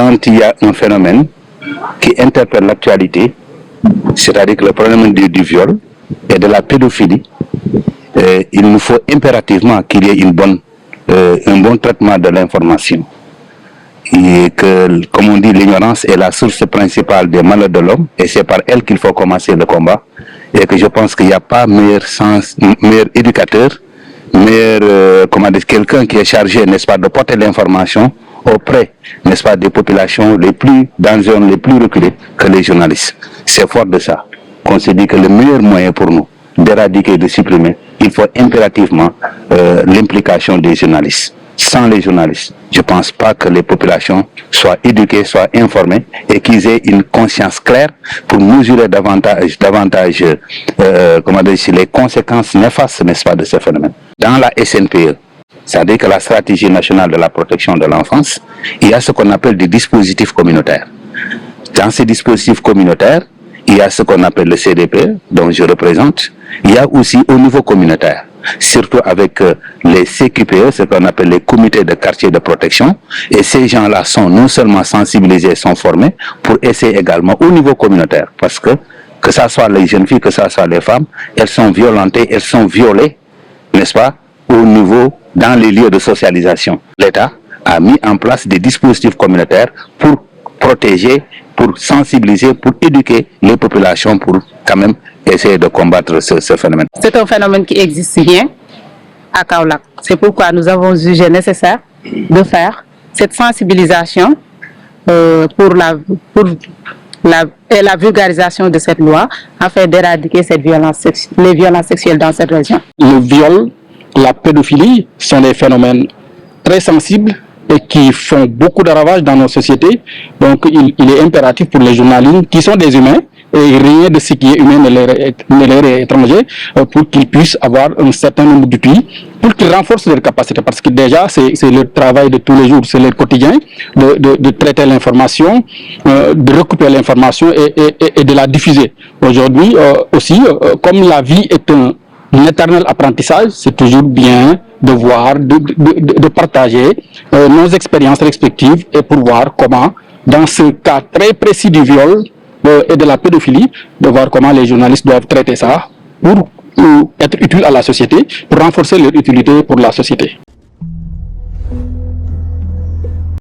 quand il y a un phénomène qui interpelle l'actualité, c'est-à-dire que le problème du viol et de la pédophilie, il nous faut impérativement qu'il y ait un bon traitement de l'information. Et que, comme on dit, l'ignorance est la source principale des malheurs de l'homme, et c'est par elle qu'il faut commencer le combat. Et que je pense qu'il n'y a pas meilleur éducateur, quelqu'un qui est chargé, n'est-ce pas, de porter l'information auprès, n'est-ce pas, des populations dans les zones les plus reculées que les journalistes. C'est fort de ça qu'on se dit que le meilleur moyen pour nous d'éradiquer et de supprimer, il faut impérativement l'implication des journalistes. Sans les journalistes, je ne pense pas que les populations soient éduquées, soient informées et qu'ils aient une conscience claire pour mesurer davantage les conséquences néfastes, n'est-ce pas, de ce phénomène. Dans la SNPE, c'est-à-dire que la stratégie nationale de la protection de l'enfance, il y a ce qu'on appelle des dispositifs communautaires. Dans ces dispositifs communautaires, il y a ce qu'on appelle le CDP, dont je représente. Il y a aussi au niveau communautaire, surtout avec les CQPE, ce qu'on appelle les comités de quartier de protection. Et ces gens-là sont non seulement sensibilisés, sont formés pour essayer également au niveau communautaire. Parce que ce soit les jeunes filles, que ce soit les femmes, elles sont violentées, elles sont violées, n'est-ce pas, dans les lieux de socialisation. L'État a mis en place des dispositifs communautaires pour protéger, pour sensibiliser, pour éduquer les populations, pour quand même essayer de combattre ce phénomène. C'est un phénomène qui existe bien à Kaolack. C'est pourquoi nous avons jugé nécessaire de faire cette sensibilisation pour la vulgarisation de cette loi afin d'éradiquer les violences sexuelles dans cette région. Le viol, la pédophilie sont des phénomènes très sensibles et qui font beaucoup de ravages dans nos sociétés. Donc il est impératif pour les journalistes qui sont des humains, et rien de ce qui est humain ne leur est étranger, pour qu'ils puissent avoir un certain nombre d'outils, pour qu'ils renforcent leurs capacités, parce que déjà c'est leur travail de tous les jours, c'est leur quotidien de traiter l'information, de recouper l'information et de la diffuser. Aujourd'hui aussi, comme la vie est un éternel apprentissage, c'est toujours bien de voir, de partager nos expériences respectives et pour voir comment, dans ce cas très précis du viol et de la pédophilie, de voir comment les journalistes doivent traiter ça pour être utiles à la société, pour renforcer leur utilité pour la société.